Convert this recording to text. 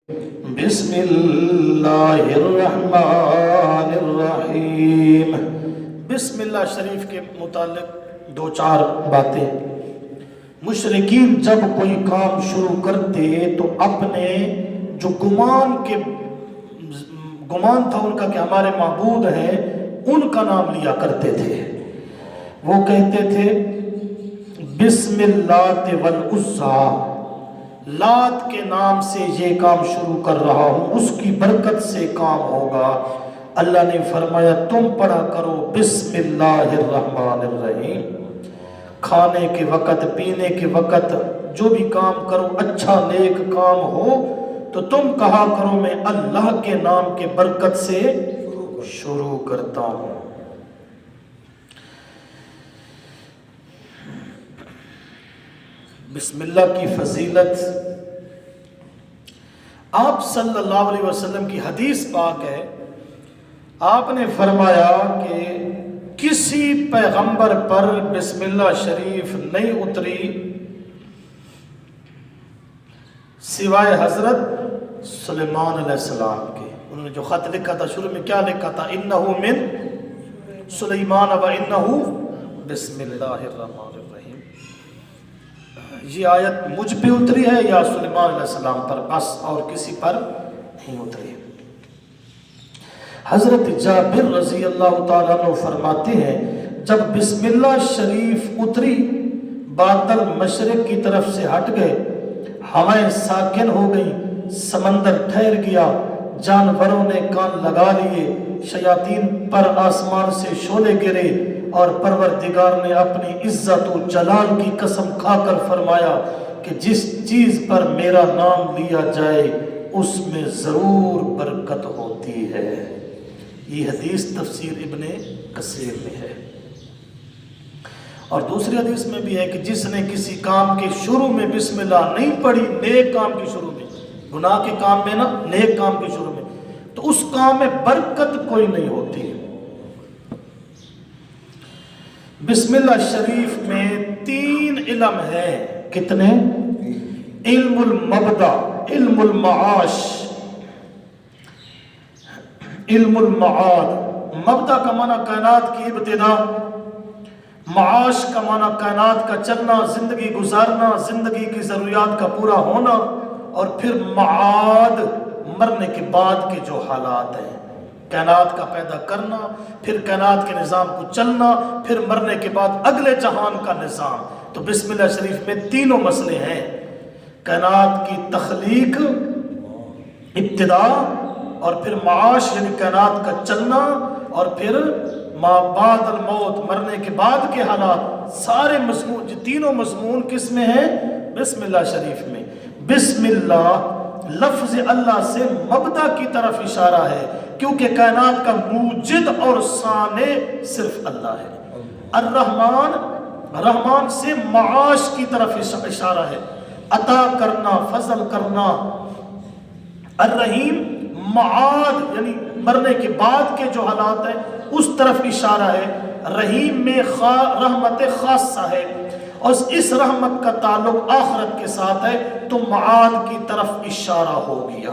بسم اللہ الرحمن الرحیم۔ بسم اللہ شریف کے متعلق دو چار باتیں۔ مشرکین جب کوئی کام شروع کرتے تو اپنے جو گمان تھا ان کا کہ ہمارے معبود ہیں، ان کا نام لیا کرتے تھے۔ وہ کہتے تھے بسم اللہ والعزیٰ، لات کے نام سے یہ کام شروع کر رہا ہوں، اس کی برکت سے کام ہوگا۔ اللہ نے فرمایا تم پڑھا کرو بسم اللہ الرحمن الرحیم۔ کھانے کے وقت، پینے کے وقت، جو بھی کام کرو اچھا نیک کام ہو تو تم کہا کرو میں اللہ کے نام کے برکت سے شروع کرتا ہوں۔ بسم اللہ کی فضیلت، آپ صلی اللہ علیہ وسلم کی حدیث پاک ہے، آپ نے فرمایا کہ کسی پیغمبر پر بسم اللہ شریف نہیں اتری سوائے حضرت سلیمان علیہ السلام کے۔ انہوں نے جو خط لکھا تھا شروع میں کیا لکھا تھا؟ انہو من سلیمان و انہو بسم اللہ الرحمن الرحیم۔ یہ آیت مجھ پہ اتری ہے یا سلیمان علیہ السلام پر؟ بس، اور کسی پر نہیں اتری۔ حضرت جابر رضی اللہ تعالیٰ عنہ فرماتے ہیں جب بسم اللہ شریف اتری، بادل مشرق کی طرف سے ہٹ گئے، ہوائیں ساکن ہو گئی، سمندر ٹھہر گیا، جانوروں نے کان لگا لیے، شیاطین پر آسمان سے شعلے گرے، اور پروردگار نے اپنی عزت و جلال کی قسم کھا کر فرمایا کہ جس چیز پر میرا نام لیا جائے اس میں ضرور برکت ہوتی ہے۔ یہ حدیث تفسیر ابن کثیر میں ہے۔ اور دوسری حدیث میں بھی ہے کہ جس نے کسی کام کے شروع میں بسم اللہ نہیں پڑھی، نیک کام کے شروع میں، گناہ کے کام میں نہ، نیک کام کے شروع میں، تو اس کام میں برکت کوئی نہیں ہوتی۔ بسم اللہ شریف میں 3 علم ہیں۔ کتنے؟ علم المبدا، علم المعاش، علم المعاد۔ مبدا کا معنی کائنات کی ابتدا، معاش کا معنی کائنات کا چلنا، زندگی گزارنا، زندگی کی ضروریات کا پورا ہونا، اور پھر معاد مرنے کے بعد کے جو حالات ہیں، کائنات کا پیدا کرنا، پھر کائنات کے نظام کو چلنا، پھر مرنے کے بعد اگلے جہان کا نظام۔ تو بسم اللہ شریف میں تینوں مسئلے ہیں، کائنات کی تخلیق، ابتدا، اور پھر معاش یعنی کائنات کا چلنا، اور پھر ما بعد الموت مرنے کے بعد کے حالات۔ سارے مضمون، جو تینوں مضمون کس میں ہیں؟ بسم اللہ شریف میں۔ بسم اللہ لفظ اللہ سے مبدا کی طرف اشارہ ہے، کیونکہ کائنات کا موجد اور صانع صرف اللہ ہے۔ الرحمن، رحمان سے معاش کی طرف اشارہ ہے، عطا کرنا، فضل کرنا۔ الرحیم معاد یعنی مرنے کے بعد کے جو حالات ہیں اس طرف اشارہ ہے۔ رحیم میں رحمت خاصہ ہے، اور اس رحمت کا تعلق آخرت کے ساتھ ہے، تو معاد کی طرف اشارہ ہو گیا۔